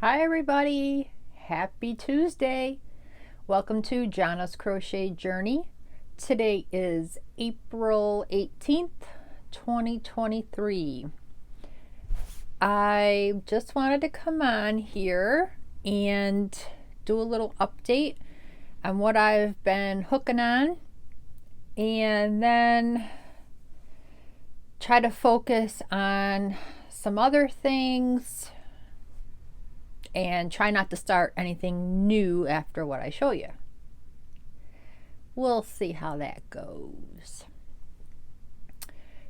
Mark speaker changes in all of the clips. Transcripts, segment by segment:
Speaker 1: Hi everybody, happy Tuesday. Welcome to Jana's Crochet Journey. Today is April 18th, 2023. I just wanted to come on here and do a little update on what I've been hooking on and then try to focus on some other things and try not to start anything new after what I show you. We'll see how that goes.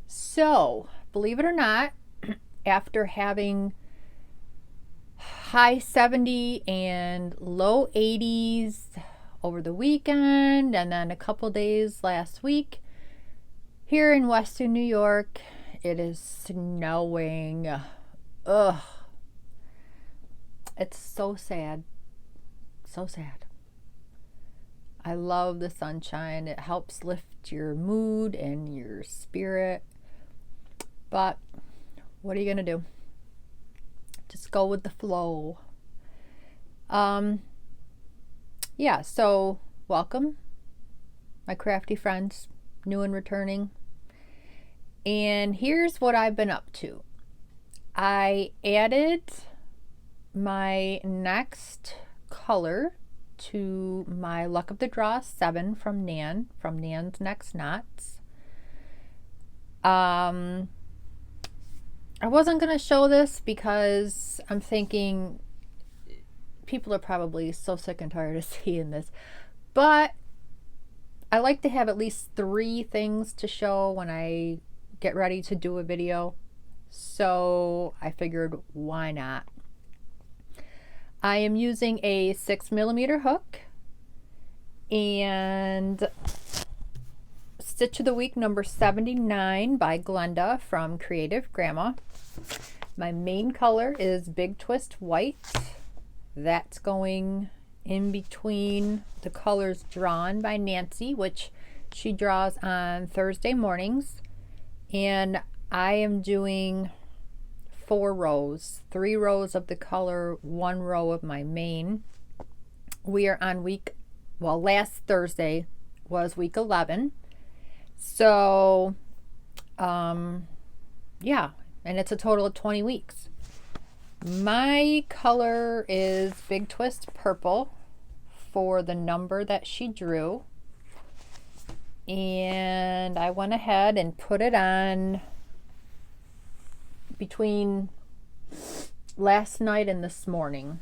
Speaker 1: So, believe it or not, after having high 70 and low 80s over the weekend and then a couple days last week, here in Western New York, it is snowing. Ugh. It's so sad. So sad. I love the sunshine. It helps lift your mood and your spirit. But what are you going to do? Just go with the flow. Yeah, so welcome, my crafty friends, new and returning. And here's what I've been up to. I added my next color to my Luck of the Draw 7 from Nan's Next Knots. I wasn't going to show this because I'm thinking people are probably so sick and tired of seeing this, but I like to have at least 3 things to show when I get ready to do a video, so I figured why not. I am using a 6mm hook and Stitch of the Week number 79 by Glenda from Creative Grandma. My main color is Big Twist White. That's going in between the colors drawn by Nancy, which she draws on Thursday mornings. And I am doing 4 rows, 3 rows of the color, 1 row of my main. We are on last Thursday was week 11. So, yeah, and it's a total of 20 weeks. My color is Big Twist Purple for the number that she drew. And I went ahead and put it on between last night and this morning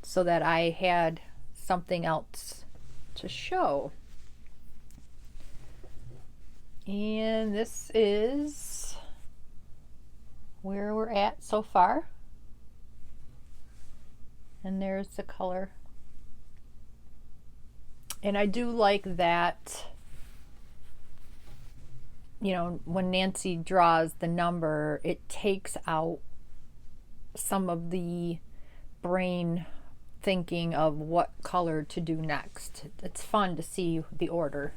Speaker 1: so that I had something else to show. And this is where we're at so far. And there's the color. And I do like that, you know, when Nancy draws the number, it takes out some of the brain thinking of what color to do next. It's fun to see the order.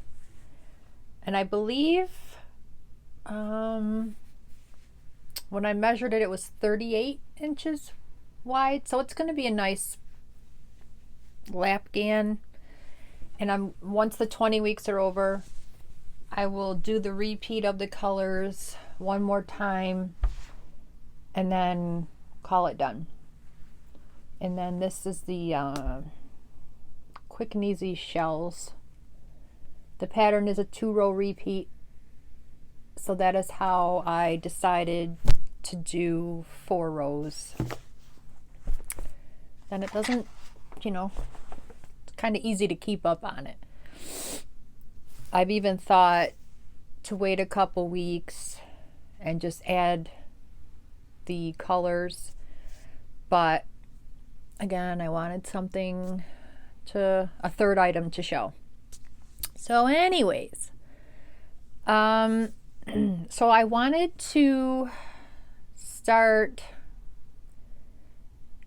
Speaker 1: And I believe when I measured it, it was 38 inches wide. So it's going to be a nice lapgan. And once the 20 weeks are over, I will do the repeat of the colors one more time and then call it done. And then this is the Quick and Easy Shells. The pattern is a 2-row repeat, so that is how I decided to do 4 rows. Then it doesn't, you know, it's kind of easy to keep up on it. I've even thought to wait a couple weeks and just add the colors, but again, I wanted something a third item to show. So anyways, so I wanted to start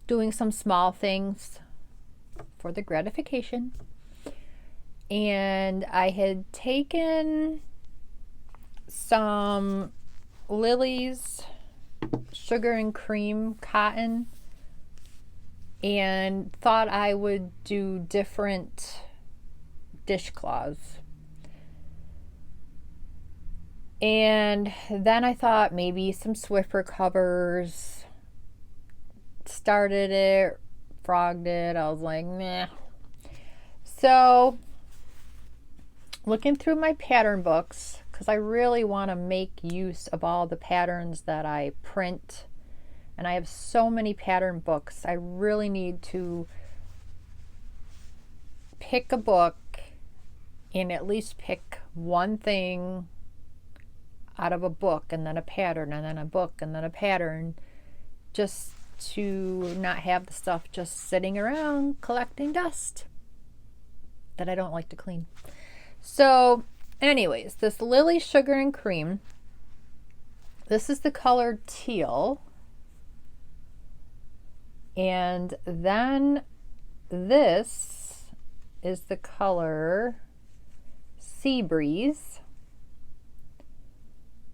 Speaker 1: doing some small things for the gratification. And I had taken some Lily's sugar and cream cotton and thought I would do different dishcloths. And then I thought maybe some Swiffer covers. Started it, frogged it. I was like, meh. So, looking through my pattern books, because I really want to make use of all the patterns that I print. And I have so many pattern books. I really need to pick a book and at least pick one thing out of a book, and then a pattern, and then a book, and then a pattern, just to not have the stuff just sitting around collecting dust that I don't like to clean. So anyways, this Lily Sugar and Cream, this is the color teal, and then this is the color Sea Breeze,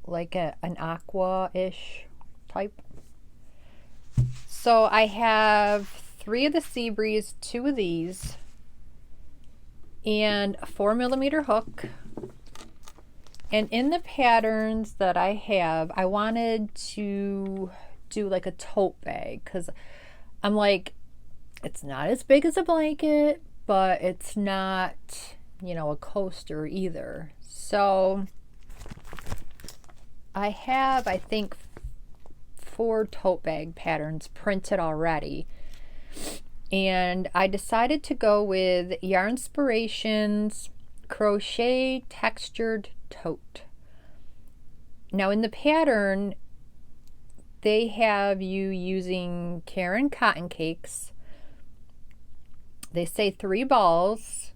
Speaker 1: like an aqua-ish type. So I have 3 of the Sea Breeze, 2 of these, and a 4mm hook. And in the patterns that I have, I wanted to do like a tote bag, because I'm like, it's not as big as a blanket, but it's not, you know, a coaster either. So I have, I think, 4 tote bag patterns printed already. And I decided to go with Yarnspirations Crochet Textured Tote. Now in the pattern, they have you using Caron cotton cakes. They say 3 balls,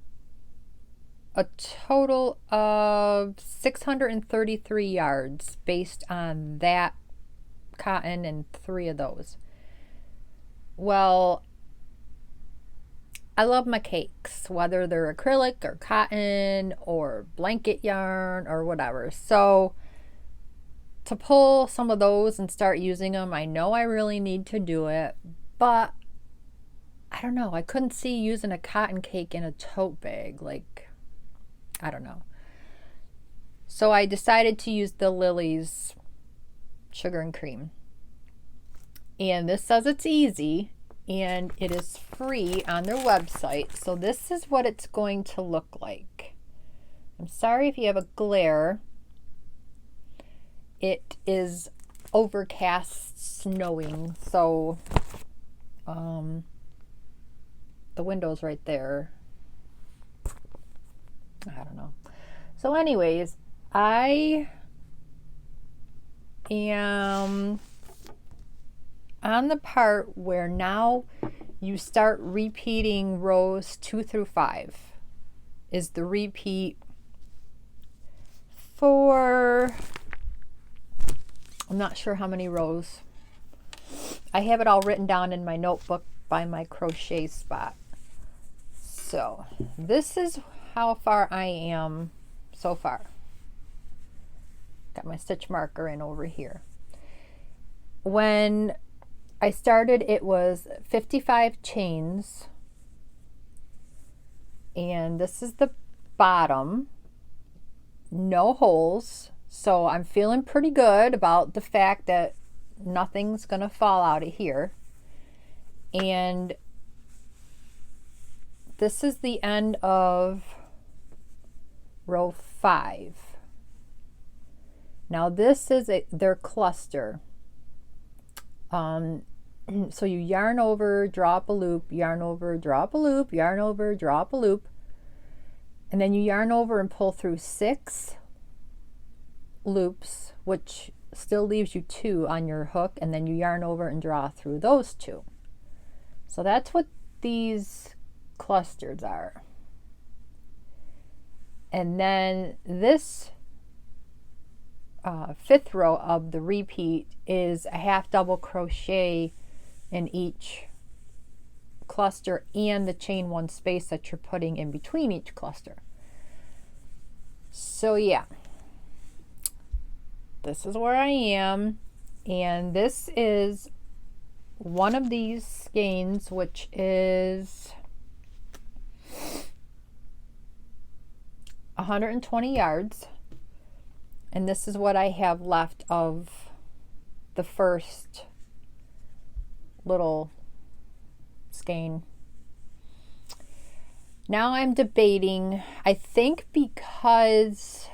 Speaker 1: a total of 633 yards based on that cotton and 3 of those. Well, I love my cakes, whether they're acrylic or cotton or blanket yarn or whatever. So to pull some of those and start using them, I know I really need to do it, but I don't know. I couldn't see using a cotton cake in a tote bag. Like, I don't know. So I decided to use the Lily's Sugar and Cream. And this says it's easy, and it is free on their website. So this is what it's going to look like. I'm sorry if you have a glare. It is overcast, snowing, so the window's right there. I don't know. So anyways, I am on the part where now you start repeating rows 2 through 5 is the repeat for, I'm not sure how many rows. I have it all written down in my notebook by my crochet spot. So this is how far I am so far. Got my stitch marker in over here. When I started, it was 55 chains, and this is the bottom, no holes. So I'm feeling pretty good about the fact that nothing's gonna fall out of here. And this is the end of row 5. Now this is their cluster. So you yarn over, draw up a loop, yarn over, draw up a loop, yarn over, draw up a loop, and then you yarn over and pull through 6 loops, which still leaves you 2 on your hook, and then you yarn over and draw through those 2. So that's what these clusters are. And then this 5th row of the repeat is a half double crochet in each cluster and the chain 1 space that you're putting in between each cluster. So yeah, this is where I am, and this is one of these skeins, which is 120 yards. And this is what I have left of the first little skein. Now I'm debating, I think because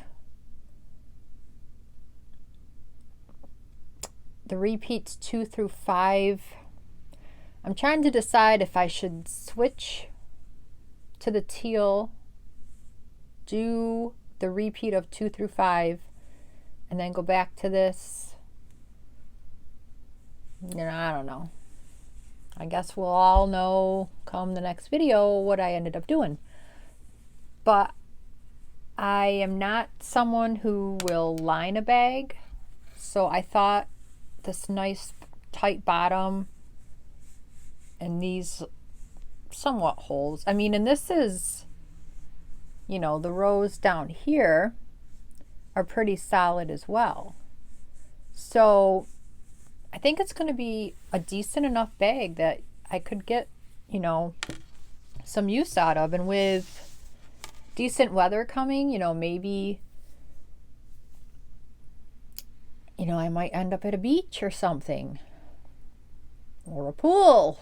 Speaker 1: the repeats 2 through 5, I'm trying to decide if I should switch to the teal, do the repeat of 2 through 5, and then go back to this. You know, I don't know. I guess we'll all know come the next video what I ended up doing. But I am not someone who will line a bag. So I thought this nice tight bottom and these somewhat holes. I mean, and this is, you know, the rows down here are pretty solid as well. So I think it's going to be a decent enough bag that I could get, you know, some use out of. And with decent weather coming, you know, maybe, you know, I might end up at a beach or something, or a pool.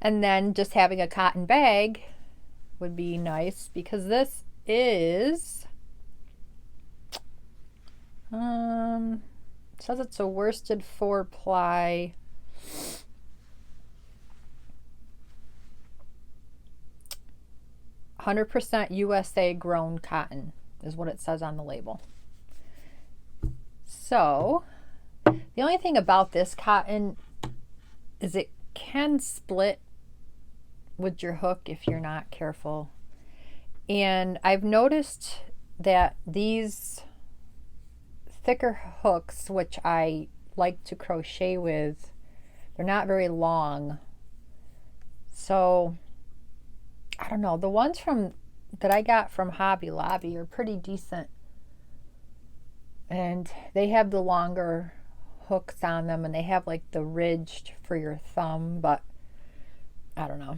Speaker 1: And then just having a cotton bag would be nice, because this is, it says it's a worsted 4-ply. "100% USA grown cotton" is what it says on the label. So the only thing about this cotton is it can split with your hook if you're not careful. And I've noticed that these thicker hooks, which I like to crochet with, they're not very long. So I don't know, the ones that I got from Hobby Lobby are pretty decent, and they have the longer hooks on them, and they have like the ridged for your thumb, but I don't know.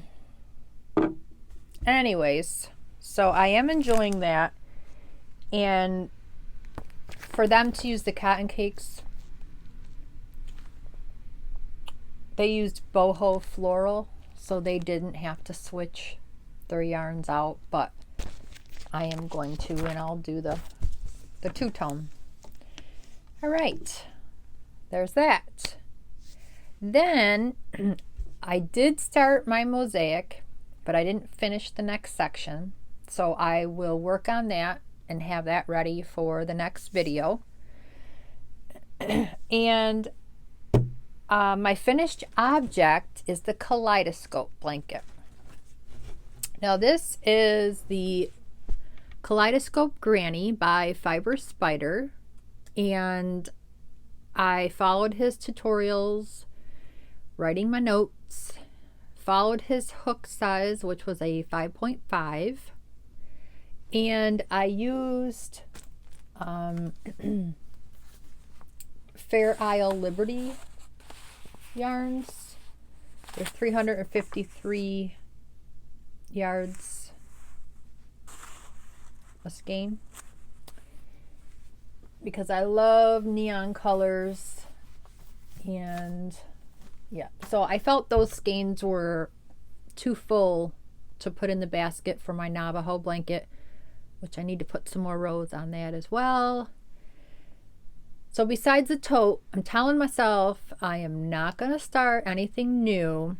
Speaker 1: Anyways, so I am enjoying that. And for them to use the cotton cakes, they used boho floral, so they didn't have to switch their yarns out, but I am going to, and I'll do the two-tone. All right, there's that. Then I did start my mosaic, but I didn't finish the next section, so I will work on that and have that ready for the next video. And my finished object is the Kaleidoscope blanket. Now this is the Kaleidoscope Granny by Fiber Spider, and I followed his tutorials, writing my notes, followed his hook size, which was a 5.5, and I used Fair Isle Liberty yarns. They're 353 yards a skein, because I love neon colors. And yeah, so I felt those skeins were too full to put in the basket for my Navajo blanket, which I need to put some more rows on that as well. So besides the tote, I'm telling myself I am not going to start anything new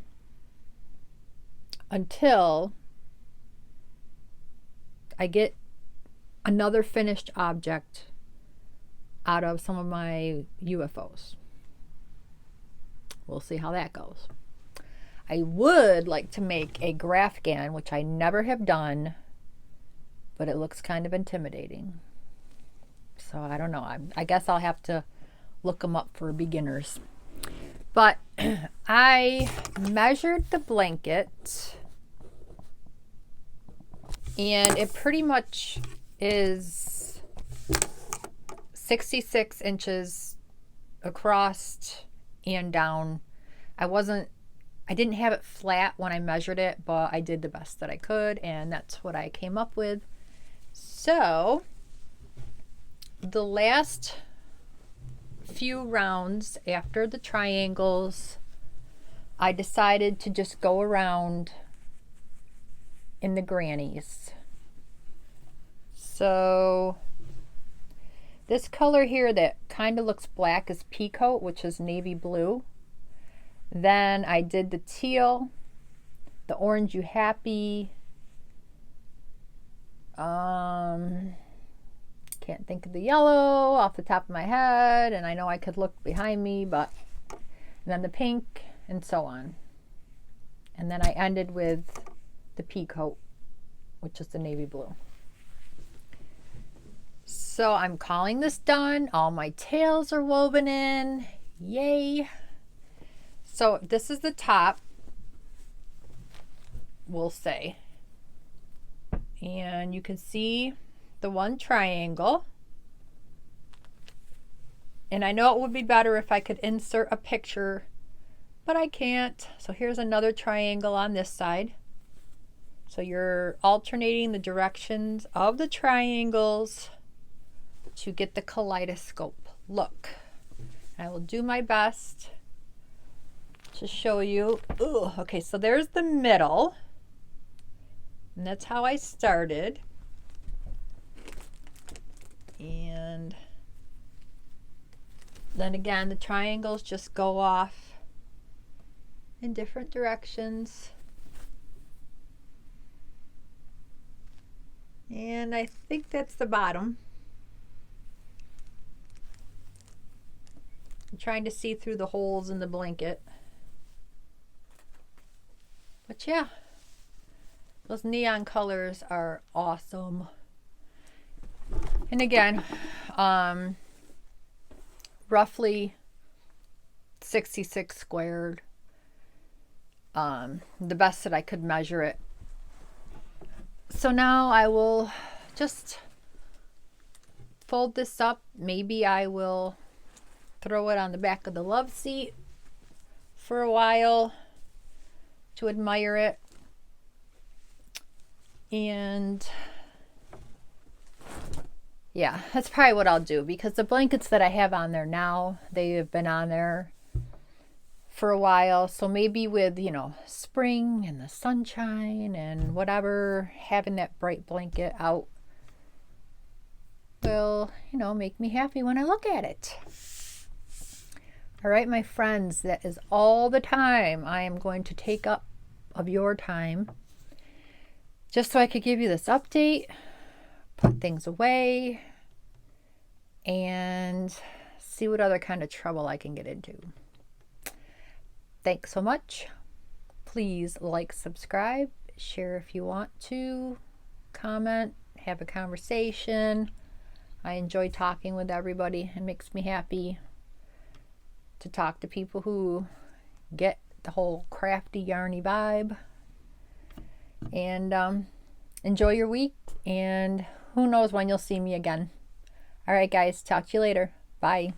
Speaker 1: until I get another finished object out of some of my UFOs. We'll see how that goes. I would like to make a Grafgan, which I never have done, but it looks kind of intimidating. So I don't know. I guess I'll have to look them up for beginners. But I measured the blanket, and it pretty much is 66 inches across and down. I didn't have it flat when I measured it, but I did the best that I could, and that's what I came up with. So the last few rounds after the triangles, I decided to just go around in the grannies. So this color here that kind of looks black is Peacoat, which is navy blue. Then I did the teal, the orange you happy. Can't think of the yellow off the top of my head, and I know I could look behind me, but then the pink and so on. And then I ended with the Peacoat, which is the navy blue. So I'm calling this done. All my tails are woven in. Yay. So this is the top, we'll say. And you can see the one triangle. And I know it would be better if I could insert a picture, but I can't. So here's another triangle on this side. So you're alternating the directions of the triangles to get the kaleidoscope look. I will do my best to show you. Ooh, okay, so there's the middle, and that's how I started. And then again, the triangles just go off in different directions. And I think that's the bottom. I'm trying to see through the holes in the blanket. But yeah, those neon colors are awesome. And again, roughly 66 squared. The best that I could measure it. So now I will just fold this up. Maybe I will throw it on the back of the love seat for a while to admire it. And yeah, that's probably what I'll do, because the blankets that I have on there now, they have been on there for a while. So maybe with, you know, spring and the sunshine and whatever, having that bright blanket out will, you know, make me happy when I look at it. All right, my friends, that is all the time I am going to take up of your time, just so I could give you this update, put things away, and see what other kind of trouble I can get into. Thanks so much. Please like, subscribe, share if you want to, comment, have a conversation. I enjoy talking with everybody. It makes me happy to talk to people who get the whole crafty, yarny vibe. And enjoy your week, and who knows when you'll see me again. All right, guys, talk to you later. Bye.